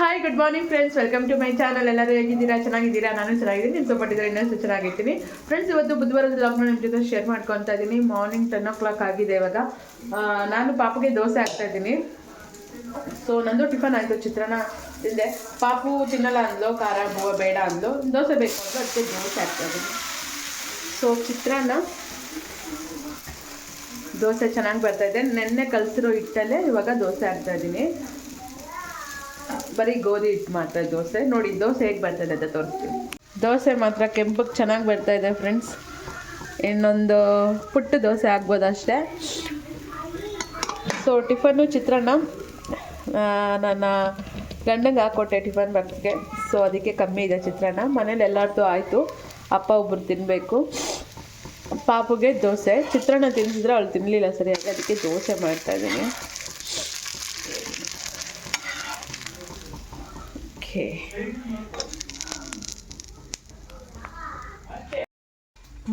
Hi good morning friends, welcome to my channel. ಎಲ್ಲರೂ ಹೇಗಿದ್ದೀರಾ? ಚೆನ್ನಾಗಿದ್ದೀರಾ? ನಾನು ಚೆನ್ನಾಗಿದ್ದೀನಿ. ನಿಮ್ಮ ಸಪೋರ್ಟಿದ್ರೆ ಇನ್ನಷ್ಟು ಚೆನ್ನಾಗಿರ್ತೀನಿ ಫ್ರೆಂಡ್ಸ್. ಇವತ್ತು ಬುಧವಾರದ ವ್ಲಾಗ್ನ ನಿಮ್ಮ ಜೊತೆ ಶೇರ್ ಮಾಡ್ಕೊತಾ ಇದ್ದೀನಿ. ಮಾರ್ನಿಂಗ್ 10 o'clock ಆಗಿದೆ ಇವಾಗ. ನಾನು ಪಾಪುಗೆ ದೋಸೆ ಹಾಕ್ತಾ ಇದ್ದೀನಿ. ಸೊ ನಂದು ಟಿಫನ್ ಆಯಿತು, ಚಿತ್ರಾನ್ನ ತಿಂದೆ. ಪಾಪು ತಿನ್ನಲ್ಲ ಅಂದ್ಲು, ಖಾರ ಬೇಡ ಅಂದ್ಲು, ದೋಸೆ ಬೇಕು ಅಂದ್ಲು, ಅದಕ್ಕೆ ದೋಸೆ ಹಾಕ್ತಾ ಇದ್ದೀನಿ. ಸೊ ಚಿತ್ರಾನ್ನ ದೋಸೆ ಚೆನ್ನಾಗಿ ಬರ್ತಾಯಿದೆ. ನೆನ್ನೆ ಕಲಸಿರೋ ಹಿಟ್ಟಲ್ಲೇ ಇವಾಗ ದೋಸೆ ಹಾಕ್ತಾ ಇದ್ದೀನಿ. ಬರೀ ಗೋಧಿ ಹಿಟ್ಟು ಮಾತ್ರ ದೋಸೆ. ನೋಡಿ ದೋಸೆ ಹೇಗೆ ಬರ್ತದೆ ಅಂತ ತೋರಿಸ್ತೀನಿ. ದೋಸೆ ಮಾತ್ರ ಕೆಂಪಗೆ ಚೆನ್ನಾಗಿ ಬರ್ತಾಯಿದೆ ಫ್ರೆಂಡ್ಸ್. ಇನ್ನೊಂದು ಪುಟ್ಟು ದೋಸೆ ಆಗ್ಬೋದು ಅಷ್ಟೇ. ಸೊ ಟಿಫನ್ನು ಚಿತ್ರಾನ್ನ ನನ್ನ ಗಂಡಂಗೆ ಹಾಕ್ಕೊಟ್ಟೆ ಟಿಫನ್ ಬಾಕ್ಸ್ಗೆ. ಸೊ ಅದಕ್ಕೆ ಕಮ್ಮಿ ಇದೆ ಚಿತ್ರಾನ್ನ. ಮನೇಲಿ ಎಲ್ಲರದ್ದು ಆಯಿತು, ಅಪ್ಪ ಒಬ್ಬರು ತಿನ್ನಬೇಕು. ಪಾಪುಗೆ ದೋಸೆ. ಚಿತ್ರಾನ್ನ ತಿನ್ನಿಸಿದ್ರೆ ಅವಳು ತಿನ್ನಲಿಲ್ಲ ಸರಿಯಾಗಿ, ಅದಕ್ಕೆ ದೋಸೆ ಮಾಡ್ತಾಯಿದ್ದೀನಿ. ಓಕೆ,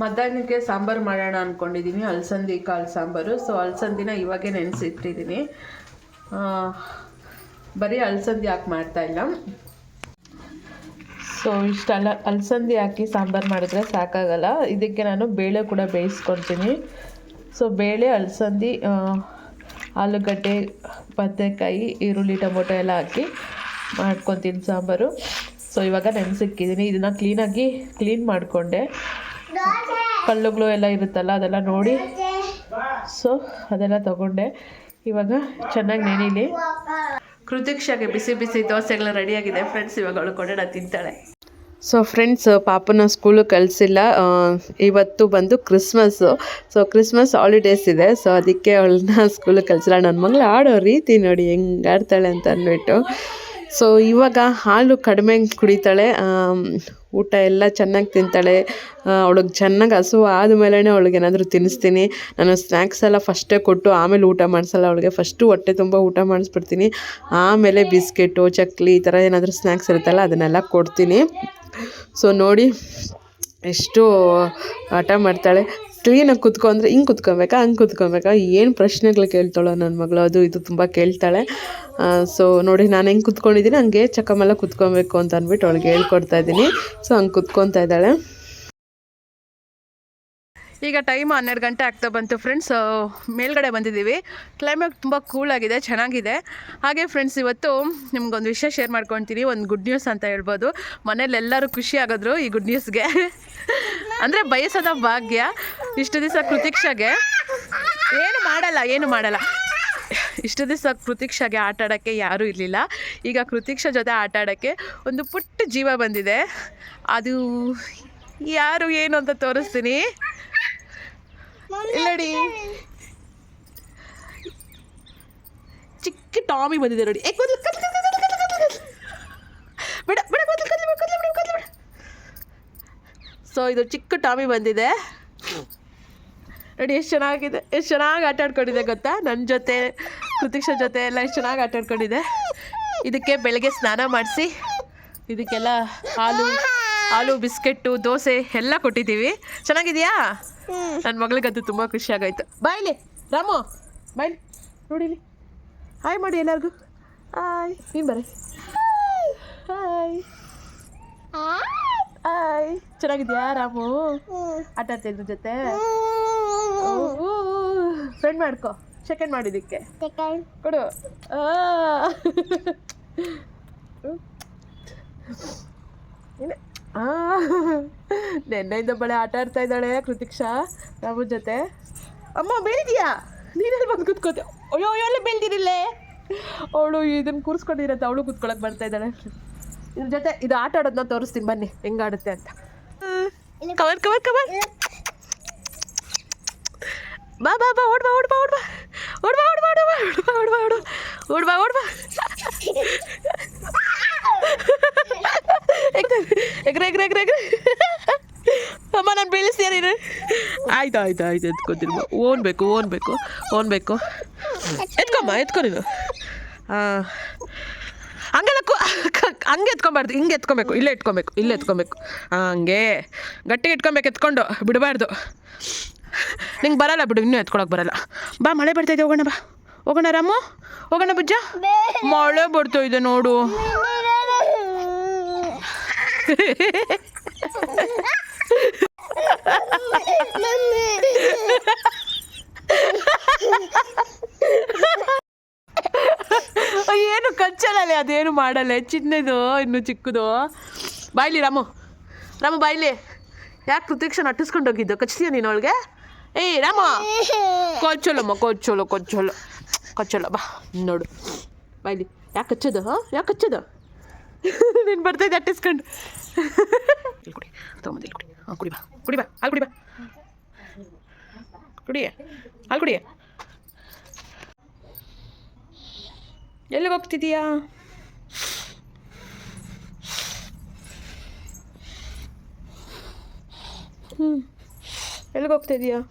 ಮಧ್ಯಾಹ್ನಕ್ಕೆ ಸಾಂಬಾರು ಮಾಡೋಣ ಅಂದ್ಕೊಂಡಿದ್ದೀನಿ. ಅಲಸಂದಿ ಕಾಳು ಸಾಂಬಾರು. ಸೊ ಅಲಸಂದಿನ ಇವಾಗೇ ನೆನೆಸಿಟ್ಟಿದ್ದೀನಿ. ಬರೀ ಅಲಸಂದಿ ಹಾಕಿ ಮಾಡ್ತಾಯಿಲ್ಲ. ಸೊ ಇಷ್ಟೆಲ್ಲ ಅಲಸಂದಿ ಹಾಕಿ ಸಾಂಬಾರು ಮಾಡಿದ್ರೆ ಸಾಕಾಗಲ್ಲ. ಇದಕ್ಕೆ ನಾನು ಬೇಳೆ ಕೂಡ ಬೇಯಿಸ್ಕೊಳ್ತೀನಿ. ಸೊ ಬೇಳೆ, ಅಲಸಂದಿ, ಆಲೂಗಡ್ಡೆ, ಬದನೆಕಾಯಿ, ಈರುಳ್ಳಿ, ಟೊಮೊಟೊ ಎಲ್ಲ ಹಾಕಿ ಮಾಡ್ಕೊತೀನಿ ಸಾಂಬಾರು. ಸೊ ಇವಾಗ ನೆನೆಸಿಕ್ಕಿದ್ದೀನಿ. ಇದನ್ನು ಕ್ಲೀನ್ ಮಾಡಿಕೊಂಡೆ. ಕಲ್ಲುಗಳು ಎಲ್ಲ ಇರುತ್ತಲ್ಲ ಅದೆಲ್ಲ ನೋಡಿ, ಸೊ ಅದೆಲ್ಲ ತಗೊಂಡೆ. ಇವಾಗ ಚೆನ್ನಾಗಿ ನೆನೀಲಿ. ಕೃತಿಕ್ಷಾಗೆ ಬಿಸಿ ಬಿಸಿ ದೋಸೆಗಳು ರೆಡಿಯಾಗಿದೆ ಫ್ರೆಂಡ್ಸ್. ಇವಾಗ ಅವಳು ಕೊಡೋಣ ತಿಂತಾಳೆ. ಸೊ ಫ್ರೆಂಡ್ಸ್, ಪಾಪನ ಸ್ಕೂಲಿಗೆ ಕಳಿಸಿಲ್ಲ. ಇವತ್ತು ಬಂದು ಕ್ರಿಸ್ಮಸ್ಸು. ಸೊ ಕ್ರಿಸ್ಮಸ್ ಹಾಲಿಡೇಸ್ ಇದೆ. ಸೊ ಅದಕ್ಕೆ ಅವಳನ್ನ ಸ್ಕೂಲಿಗೆ ಕಳಿಸಿಲ್ಲ. ನನ್ನ ಮಗಳು ಆಡೋ ರೀತಿ ನೋಡಿ ಹೆಂಗೆ ಆಡ್ತಾಳೆ ಅಂತ ಅಂದ್ಬಿಟ್ಟು. ಸೊ ಇವಾಗ ಹಾಲು ಕಡಿಮೆ ಕುಡಿತಾಳೆ, ಊಟ ಎಲ್ಲ ಚೆನ್ನಾಗಿ ತಿಂತಾಳೆ. ಅವಳಿಗೆ ಚೆನ್ನಾಗಿ ಹಸು ಆದಮೇಲೆ ಅವಳಿಗೆ ಏನಾದರೂ ತಿನ್ನಿಸ್ತೀನಿ. ನಾನು ಸ್ನ್ಯಾಕ್ಸ್ ಎಲ್ಲ ಫಸ್ಟೇ ಕೊಟ್ಟು ಆಮೇಲೆ ಊಟ ಮಾಡಿಸಲ್ಲ ಅವಳಿಗೆ. ಫಸ್ಟು ಹೊಟ್ಟೆ ತುಂಬ ಊಟ ಮಾಡಿಸ್ಬಿಡ್ತೀನಿ, ಆಮೇಲೆ ಬಿಸ್ಕೆಟು, ಚಕ್ಲಿ ಈ ಥರ ಏನಾದರೂ ಸ್ನ್ಯಾಕ್ಸ್ ಇರುತ್ತಲ್ಲ ಅದನ್ನೆಲ್ಲ ಕೊಡ್ತೀನಿ. ಸೊ ನೋಡಿ ಎಷ್ಟು ಆಟ ಮಾಡ್ತಾಳೆ. ಕ್ಲೀನಾಗಿ ಕುತ್ಕೊ ಅಂದರೆ ಹಿಂಗೆ ಕುತ್ಕೊಬೇಕಾ, ಹಂಗೆ ಕುತ್ಕೊಬೇಕಾ, ಏನು ಪ್ರಶ್ನೆಗಳು ಕೇಳ್ತಾಳೋ ನನ್ನ ಮಗಳು. ಅದು ಇದು ತುಂಬ ಕೇಳ್ತಾಳೆ. ಸೊ ನೋಡಿ ನಾನು ಹೆಂಗೆ ಕುತ್ಕೊಂಡಿದ್ದೀನಿ ಹಂಗೆ ಚಕ್ಕಮೆಲ್ಲ ಕುತ್ಕೊಬೇಕು ಅಂತ ಅಂದ್ಬಿಟ್ಟು ಅವಳಿಗೆ ಹೇಳ್ಕೊಡ್ತಾ ಇದ್ದೀನಿ. ಸೊ ಹಂಗೆ ಕುತ್ಕೊತಾ ಇದ್ದಾಳೆ. ಈಗ ಟೈಮ್ 12 ಗಂಟೆ ಆಗ್ತಾ ಬಂತು ಫ್ರೆಂಡ್ಸ್. ಮೇಲ್ಗಡೆ ಬಂದಿದ್ದೀವಿ. ಕ್ಲೈಮೇಟ್ ತುಂಬ ಕೂಲಾಗಿದೆ, ಚೆನ್ನಾಗಿದೆ. ಹಾಗೆ ಫ್ರೆಂಡ್ಸ್, ಇವತ್ತು ನಿಮ್ಗೊಂದು ವಿಷಯ ಶೇರ್ ಮಾಡ್ಕೊತೀನಿ. ಒಂದು ಗುಡ್ ನ್ಯೂಸ್ ಅಂತ ಹೇಳ್ಬೋದು. ಮನೇಲಿ ಎಲ್ಲರೂ ಖುಷಿ ಆಗೋದ್ರು ಈ ಗುಡ್ ನ್ಯೂಸ್ಗೆ. ಅಂದರೆ ಬಯಸೋದ ಭಾಗ್ಯ. ಇಷ್ಟು ದಿವಸ ಕೃತಿಕ್ಷಾಗೆ ಏನು ಮಾಡಲ್ಲ. ಇಷ್ಟು ದಿವಸ ಕೃತಿಕ್ಷಾಗೆ ಆಟ ಆಡೋಕ್ಕೆ ಯಾರೂ ಇರಲಿಲ್ಲ. ಈಗ ಕೃತಿಕ್ಷಾ ಜೊತೆ ಆಟ ಆಡೋಕ್ಕೆ ಒಂದು ಪುಟ್ಟ ಜೀವ ಬಂದಿದೆ. ಅದು ಯಾರು ಏನು ಅಂತ ತೋರಿಸ್ತೀನಿ. ಇಲ್ಲಡಿ, ಚಿಕ್ಕ ಟಾಮಿ ಬಂದಿದೆ ನೋಡಿ. ಸೊ ಇದು ಚಿಕ್ಕ ಟಾಮಿ ಬಂದಿದೆ ನೋಡಿ. ಎಷ್ಟು ಚೆನ್ನಾಗಿದೆ, ಎಷ್ಟು ಚೆನ್ನಾಗಿ ಆಟ ಆಡ್ಕೊಂಡಿದೆ ಗೊತ್ತಾ. ನನ್ನ ಜೊತೆ, ಕೃತಿಕ್ಷಾ ಜೊತೆ ಎಲ್ಲ ಎಷ್ಟು ಚೆನ್ನಾಗಿ ಆಟ ಆಡ್ಕೊಂಡಿದೆ. ಇದಕ್ಕೆ ಬೆಳಗ್ಗೆ ಸ್ನಾನ ಮಾಡಿಸಿ ಇದಕ್ಕೆಲ್ಲ ಹಾಲು, ಬಿಸ್ಕೆಟ್ಟು, ದೋಸೆ ಎಲ್ಲ ಕೊಟ್ಟಿದ್ದೀವಿ. ಚೆನ್ನಾಗಿದೆಯಾ? ನನ್ನ ಮಗಳಿಗಂತೂ ತುಂಬ ಖುಷಿ ಆಗೋಯ್ತು. ಬಾಯ್ಲಿ ರಾಮು, ಬಾಯ್ಲಿ ನೋಡಿಲಿ, ಹಾಯ್ ಮಾಡಿ ಎಲ್ಲರಿಗೂ. ಹಾಯ್, ನೀನು ಬರ್ರಿ. Hi hi. ಚೆನ್ನಾಗಿದ್ಯಾ ರಾಮು? ಆಟ ಆಡ್ತಾ ಇದ್ರ ಜೊತೆ ಫ್ರೆಂಡ್ ಮಾಡ್ಕೊ. ಸೆಕೆಂಡ್ ಮಾಡಿದ್ದಕ್ಕೆ ಕೊಡು. ನೆನ್ನೆಯಿಂದ ಬಳೆ ಆಟ ಆಡ್ತಾ ಇದ್ದಾಳೆ ಕೃತಿಕ್ಷಾ ರಾಮು ಜೊತೆ. ಅಮ್ಮ ಬೆಳೆದಿಯಾ? ನೀನಲ್ಲಿ ಬಂದು ಕೂತ್ಕೋತೆ. ಅಯ್ಯೋ ಅಲ್ಲೇ ಬೆಳೆದಿರಿಲ್ಲೇ. ಅವಳು ಇದನ್ನು ಕೂರಿಸ್ಕೊಂಡಿರತ್ತೆ, ಅವಳು ಕೂತ್ಕೊಳಕ್ಕೆ ಬರ್ತಾ ಇದ್ದಾಳೆ. ಇದ್ರ ಜೊತೆ ಇದು ಆಟ ಆಡೋದನ್ನ ತೋರಿಸ್ತೀನಿ ಬನ್ನಿ ಹೆಂಗೆ ಆಡುತ್ತೆ ಅಂತ. ಕವರ್ ಬಾ ಬಾ ಬಾ, ಓಡ್ಬಾ. ಎಗ್ರೆ ಅಮ್ಮ, ನಾನು ಬೆಳೆಸ್ತೀಯ ನೀನು? ಆಯ್ತು ಎತ್ಕೊತೀನಿ. ಓನ್ಬೇಕು. ಎತ್ಕೊಮ್ಮ, ಎತ್ಕೊ ನೀನು. ಹಂಗೆಲ್ಲ ಹಂಗೆ ಎತ್ಕೊಬಾರ್ದು, ಹಿಂಗೆ ಎತ್ಕೊಬೇಕು. ಇಲ್ಲೇ ಎತ್ಕೊಬೇಕು. ಹಂಗೆ ಗಟ್ಟಿಗೆ ಇಟ್ಕೊಬೇಕು, ಎತ್ಕೊಂಡು ಬಿಡಬಾರ್ದು. ನಿಂಗೆ ಬರಲ್ಲ ಬಿಡು, ಇನ್ನೂ ಎತ್ಕೊಳಕ್ಕೆ ಬರಲ್ಲ. ಬಾ, ಮಳೆ ಬರ್ತೈತೆ, ಹೋಗೋಣ ರಾಮು, ಹೋಗೋಣ ಬುಜ್ಜ. ಮಳೆ ಬರ್ತಾ ಇದೆ ನೋಡು. ಏನು ಕಚ್ಚಲ್ಲ, ಅದೇನು ಮಾಡಲ್ಲ, ಚಿನ್ನದು ಇನ್ನು ಚಿಕ್ಕದು. ಬಾಯ್ಲಿ ರಾಮು, ರಾಮು ಬಾಯ್ಲಿ. ಯಾಕೆ ಪ್ರತೀಕ್ಷಣ ಅಟ್ಟಿಸ್ಕೊಂಡು ಹೋಗಿದ್ದು? ಕಚ್ತೀಯ ನೀನು ಅವಳಿಗೆ? ಏಯ್ ರಾಮ, ಕೊಚ್ಚೋಲಮ್ಮ, ಕೊಚ್ಚೋಲ್ಲ ಬಾ ನೋಡು ಬಾಯ್ಲಿ. ಯಾಕೆ ಕಚ್ಚೋದು? ಯಾಕೆ ಕಚ್ಚೋದು? ನೀನು ಬರ್ತೈತೆ ಅಟ್ಟಿಸ್ಕೊಂಡು. ಇಲ್ಲಿ ಕುಡಿ, ತೊಗೊಂಬಂದಿಲ್ಲಿ ಕುಡಿ. ಕುಡಿ ಬಾ, ಕುಡಿ ಬಾ, ಹಾಲು ಕುಡಿ ಬಾ, ಕುಡಿ ಹಾಲು ಕುಡಿ. ಎಲ್ಲಿಗೆ ಹೋಗ್ತಿದ್ದೀಯಾ? ಎಲ್ಲಿಗೆ ಹೋಗ್ತಾಯಿದ್ದೀಯಾ?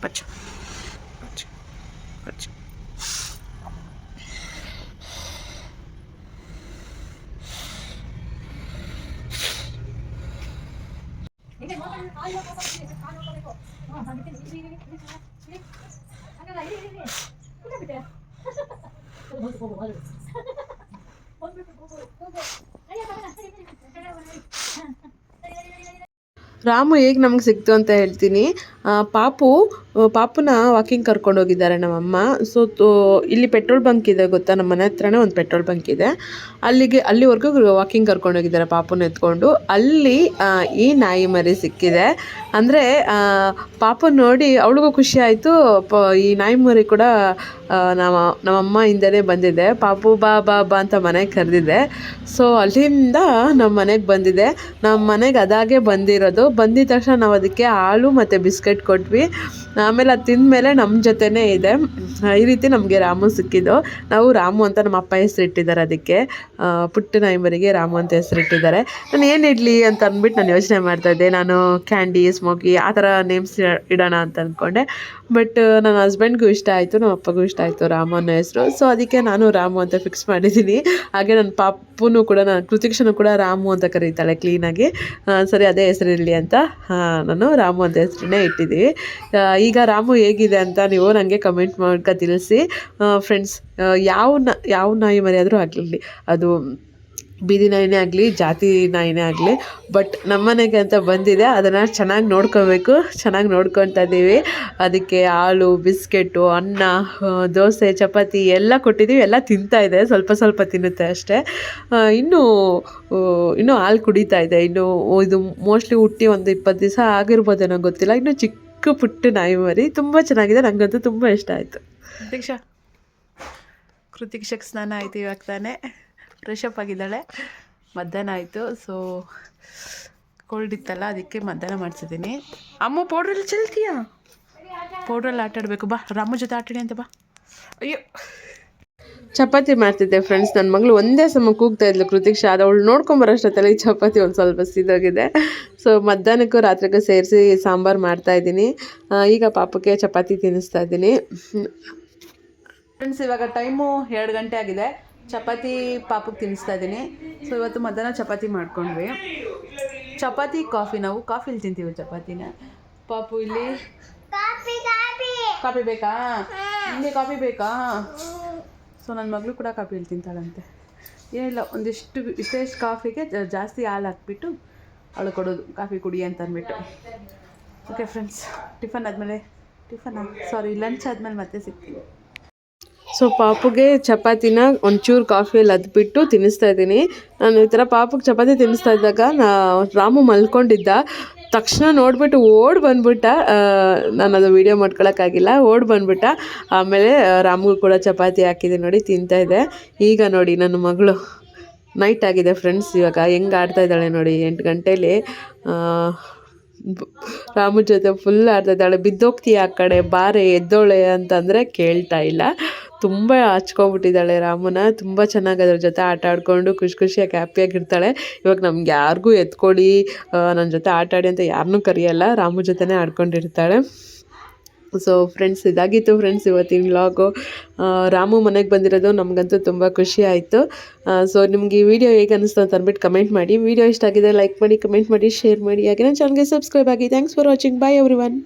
ಪಚ್ಚ ಪಚ್ಚ ಪಚ್ಚ. ರಾಮು ಹೇಗೆ ನಮ್ಗೆ ಸಿಕ್ತು ಅಂತ ಹೇಳ್ತೀನಿ. ಪಾಪುನ ವಾಕಿಂಗ್ ಕರ್ಕೊಂಡು ಹೋಗಿದ್ದಾರೆ ನಮ್ಮಮ್ಮ. ಸೊ ಇಲ್ಲಿ ಪೆಟ್ರೋಲ್ ಬಂಕ್ ಇದೆ ಗೊತ್ತಾ, ನಮ್ಮ ಮನೆ ಹತ್ರನೇ ಒಂದು ಪೆಟ್ರೋಲ್ ಬಂಕ್ ಇದೆ. ಅಲ್ಲಿವರೆಗೂ ವಾಕಿಂಗ್ ಕರ್ಕೊಂಡು ಹೋಗಿದ್ದಾರೆ ಪಾಪುನ ಎತ್ಕೊಂಡು. ಅಲ್ಲಿ ಈ ನಾಯಿ ಮರಿ ಸಿಕ್ಕಿದೆ. ಅಂದರೆ ಪಾಪು ನೋಡಿ ಅವಳಿಗೂ ಖುಷಿ ಆಯಿತು. ಈ ನಾಯಿ ಮರಿ ಕೂಡ ನಮ್ಮಮ್ಮ ಹಿಂದೆನೇ ಬಂದಿದೆ. ಪಾಪು ಬಾ ಬಾ ಬಾ ಅಂತ ಮನೆಗೆ ಕರೆದಿದೆ. ಸೊ ಅಲ್ಲಿಂದ ನಮ್ಮ ಮನೆಗೆ ಬಂದಿದೆ. ನಮ್ಮ ಮನೆಗೆ ಅದಾಗೆ ಬಂದಿರೋದು. ಬಂದಿದ ತಕ್ಷಣ ನಾವು ಅದಕ್ಕೆ ಹಾಲು ಮತ್ತು ಬಿಸ್ಕೆಟ್ ಕೊಟ್ವಿ. ಆಮೇಲೆ ಅದು ತಿಂದಮೇಲೆ ನಮ್ಮ ಜೊತೆನೇ ಇದೆ. ಈ ರೀತಿ ನಮಗೆ ರಾಮು ಸಿಕ್ಕಿದ್ದು. ನಾವು ರಾಮು ಅಂತ ನಮ್ಮ ಅಪ್ಪ ಹೆಸರಿಟ್ಟಿದ್ದಾರೆ ಅದಕ್ಕೆ. ಪುಟ್ಟ ನಾಯಿ ಮರಿಗೆ ರಾಮು ಅಂತ ಹೆಸರಿಟ್ಟಿದ್ದಾರೆ. ನಾನು ಏನು ಇಡಲಿ ಅಂತ ಅಂದ್ಬಿಟ್ಟು ನಾನು ಯೋಚನೆ ಮಾಡ್ತಾಯಿದ್ದೆ. ನಾನು ಕ್ಯಾಂಡಿ, ಸ್ಮೋಕಿ ಆ ಥರ ನೇಮ್ಸ್ ಇಡೋಣ ಅಂತ ಅಂದ್ಕೊಂಡೆ. ಬಟ್ ನನ್ನ ಹಸ್ಬೆಂಡ್ಗೂ ಇಷ್ಟ ಆಯಿತು, ನಮ್ಮ ಅಪ್ಪಗೂ ಇಷ್ಟ ಆಯಿತು ರಾಮು ಅನ್ನೋ ಹೆಸರು. ಸೊ ಅದಕ್ಕೆ ನಾನು ರಾಮು ಅಂತ ಫಿಕ್ಸ್ ಮಾಡಿದ್ದೀನಿ. ಹಾಗೆ ನನ್ನ ಪಾಪುನೂ ಕೂಡ, ನನ್ನ ಕೃತಿಕ್ಷನು ಕೂಡ ರಾಮು ಅಂತ ಕರೀತಾಳೆ ಕ್ಲೀನಾಗಿ. ಸರಿ ಅದೇ ಹೆಸರಿರಲಿ ಅಂತ ನಾನು ರಾಮು ಅಂತ ಹೆಸರನ್ನೇ ಇಟ್ಟಿದ್ದೀವಿ. ಈಗ ರಾಮು ಹೇಗಿದೆ ಅಂತ ನೀವು ನನಗೆ ಕಮೆಂಟ್ ಮಾಡ್ಕೊ ತಿಳಿಸಿ ಫ್ರೆಂಡ್ಸ್. ಯಾವ ನಾಯಿ ಮರಿ ಆದರೂ ಆಗಲಿ, ಅದು ಬೀದಿ ನಾಯಿನೇ ಆಗಲಿ, ಜಾತಿ ನಾಯಿನೇ ಆಗಲಿ, ಬಟ್ ನಮ್ಮನೆಗೆ ಅಂತ ಬಂದಿದೆ. ಅದನ್ನು ಚೆನ್ನಾಗಿ ನೋಡ್ಕೋಬೇಕು. ಚೆನ್ನಾಗಿ ನೋಡ್ಕೊತಾ ಇದ್ದೀವಿ. ಅದಕ್ಕೆ ಹಾಲು, ಬಿಸ್ಕೆಟು, ಅನ್ನ, ದೋಸೆ, ಚಪಾತಿ ಎಲ್ಲ ಕೊಟ್ಟಿದ್ದೀವಿ. ಎಲ್ಲ ತಿಂತಾ ಇದೆ, ಸ್ವಲ್ಪ ತಿನ್ನುತ್ತೆ ಅಷ್ಟೇ. ಇನ್ನೂ ಹಾಲು ಕುಡಿತಾ ಇದೆ. ಇನ್ನು ಇದು ಮೋಸ್ಟ್ಲಿ ಹುಟ್ಟಿ ಒಂದು 20 ದಿವಸ ಆಗಿರ್ಬೋದೇನೋ ಗೊತ್ತಿಲ್ಲ. ಇನ್ನು ಚಿಕ್ಕ ಪುಟ್ಟ ನಾಯಿ ಮರಿ ತುಂಬ ಚೆನ್ನಾಗಿದೆ. ನನಗಂತೂ ತುಂಬ ಇಷ್ಟ ಆಯಿತು. ಕೃತಿಕ್ಷಕ್ಕೆ ಸ್ನಾನ ಆಯಿತು ಇವಾಗ ತಾನೇ. ಫ್ರೆಶ್ ಅಪ್ ಆಗಿದ್ದಾಳೆ. ಮಧ್ಯಾಹ್ನ ಆಯಿತು. ಸೊ ಕೋಲ್ಡ್ ಇತ್ತಲ್ಲ, ಅದಕ್ಕೆ ಮಧ್ಯಾಹ್ನ ಮಾಡಿಸಿದ್ದೀನಿ. ಅಮ್ಮ ಪೌಡ್ರಲ್ಲಿ ಚೆಲ್ತೀಯಾ? ಪೌಡ್ರಲ್ಲಿ ಆಟಾಡಬೇಕು ಬಾ, ರಾಮ ಜೊತೆ ಆಟಾಡಿ ಅಂತ ಬಾ. ಅಯ್ಯೋ, ಚಪಾತಿ ಮಾಡ್ತಿದ್ದೆ ಫ್ರೆಂಡ್ಸ್. ನನ್ನ ಮಗಳು ಒಂದೇ ಸಮ ಕೂಗ್ತಾ ಇದ್ಲು ಕೃತಿಕ್ಷ. ಅದು ಅವಳು ನೋಡ್ಕೊಂಬರೋಷ್ಟೊತ್ತಲ್ಲಿ ಈ ಚಪಾತಿ ಒಂದು ಸ್ವಲ್ಪ ಸಿದೋಗಿದೆ. ಸೊ ಮಧ್ಯಾಹ್ನಕ್ಕೂ ರಾತ್ರಿಗೂ ಸೇರಿಸಿ ಸಾಂಬಾರು ಮಾಡ್ತಾಯಿದ್ದೀನಿ. ಈಗ ಪಾಪಕ್ಕೆ ಚಪಾತಿ ತಿನ್ನಿಸ್ತಾ ಇದ್ದೀನಿ ಫ್ರೆಂಡ್ಸ್. ಇವಾಗ ಟೈಮು 2 ಗಂಟೆ ಆಗಿದೆ. ಚಪಾತಿ ಪಾಪಕ್ಕೆ ತಿನ್ನಿಸ್ತಾ ಇದ್ದೀನಿ. ಸೊ ಇವತ್ತು ಮಧ್ಯಾಹ್ನ ಚಪಾತಿ ಮಾಡ್ಕೊಂಡ್ವಿ. ಚಪಾತಿ ಕಾಫಿ, ನಾವು ಕಾಫಿಲಿ ತಿಂತೀವಿ ಚಪಾತಿನ. ಪಾಪು ಇಲ್ಲಿ ಕಾಫಿ ಬೇಕಾ? ನಿಮಗೆ ಕಾಫಿ ಬೇಕಾ? ಸೊ ನನ್ನ ಮಗಳು ಕೂಡ ಕಾಫಿಯಲ್ಲಿ ತಿಂತಾಳಂತೆ. ಏನಿಲ್ಲ, ಇಷ್ಟೇ ಕಾಫಿಗೆ ಜಾಸ್ತಿ ಹಾಲು ಹಾಕ್ಬಿಟ್ಟು ಅವಳು ಕೊಡೋದು, ಕಾಫಿ ಕುಡಿ ಅಂತ ಅಂದ್ಬಿಟ್ಟು. ಓಕೆ ಫ್ರೆಂಡ್ಸ್, ಲಂಚ್ ಆದಮೇಲೆ ಮತ್ತೆ ಸಿಗ್ತೀವಿ. ಸೊ ಪಾಪುಗೆ ಚಪಾತಿನ ಒಂಚೂರು ಕಾಫಿಯಲ್ಲಿ ಅದ್ಬಿಟ್ಟು ತಿನ್ನಿಸ್ತಾ ಇದ್ದೀನಿ. ನಾನು ಈ ಥರ ಪಾಪುಗೆ ಚಪಾತಿ ತಿನ್ನಿಸ್ತಾ ಇದ್ದಾಗ ರಾಮು ಮಲ್ಕೊಂಡಿದ್ದ. ತಕ್ಷಣ ನೋಡಿಬಿಟ್ಟು ಓಡಿ ಬಂದ್ಬಿಟ್ಟ. ನಾನು ಅದು ವೀಡಿಯೋ ಮಾಡ್ಕೊಳಕ್ಕಾಗಿಲ್ಲ. ಓಡಿ ಬಂದ್ಬಿಟ್ಟ. ಆಮೇಲೆ ರಾಮುಗೂ ಕೂಡ ಚಪಾತಿ ಹಾಕಿದೆ ನೋಡಿ, ತಿಂತಾಯಿದ್ದೆ. ಈಗ ನೋಡಿ ನನ್ನ ಮಗಳು ನೈಟ್ ಆಗಿದೆ ಫ್ರೆಂಡ್ಸ್. ಇವಾಗ ಹೆಂಗೆ ಆಡ್ತಾ ಇದ್ದಾಳೆ ನೋಡಿ. 8 ಗಂಟೇಲಿ ರಾಮು ಜೊತೆ ಫುಲ್ ಆಡ್ತಾ ಇದ್ದಾಳೆ. ಬಿದ್ದೋಗ್ತೀಯ ಆ ಕಡೆ, ಬಾರೆ ಎದ್ದೋಳೆ ಅಂತಂದರೆ ಕೇಳ್ತಾ ಇಲ್ಲ. ತುಂಬ ಹಚ್ಕೊಂಡ್ಬಿಟ್ಟಿದ್ದಾಳೆ ರಾಮುನ. ತುಂಬ ಚೆನ್ನಾಗಿ ಅದ್ರ ಜೊತೆ ಆಟ ಆಡಿಕೊಂಡು ಖುಷಿಯಾಗಿ ಹ್ಯಾಪಿಯಾಗಿರ್ತಾಳೆ. ಇವಾಗ ನಮ್ಗೆ ಯಾರಿಗೂ ಎತ್ಕೊಳ್ಳಿ ನನ್ನ ಜೊತೆ ಆಟ ಆಡಿ ಅಂತ ಯಾರನ್ನೂ ಕರೆಯಲ್ಲ. ರಾಮು ಜೊತೆನೇ ಆಡ್ಕೊಂಡಿರ್ತಾಳೆ. ಸೊ ಫ್ರೆಂಡ್ಸ್, ಇದಾಗಿತ್ತು ಫ್ರೆಂಡ್ಸ್ ಇವತ್ತಿನ ವ್ಲಾಗು. ರಾಮು ಮನೆಗೆ ಬಂದಿರೋದು ನಮಗಂತೂ ತುಂಬ ಖುಷಿ ಆಯಿತು. ಸೊ ನಿಮ್ಗೆ ಈ ವಿಡಿಯೋ ಹೇಗೆ ಅನ್ನಿಸ್ತು ಅಂತ ಅಂದ್ಬಿಟ್ಟು ಕಮೆಂಟ್ ಮಾಡಿ. ವಿಡಿಯೋ ಇಷ್ಟ ಆಗಿದೆ ಲೈಕ್ ಮಾಡಿ, ಕಮೆಂಟ್ ಮಾಡಿ, ಶೇರ್ ಮಾಡಿ. ಹಾಗೆ ನನ್ನ ಚಾನಲ್ಗೆ ಸಬ್ಸ್ಕ್ರೈಬ್ ಆಗಿ. Thanks for watching. Bye everyone.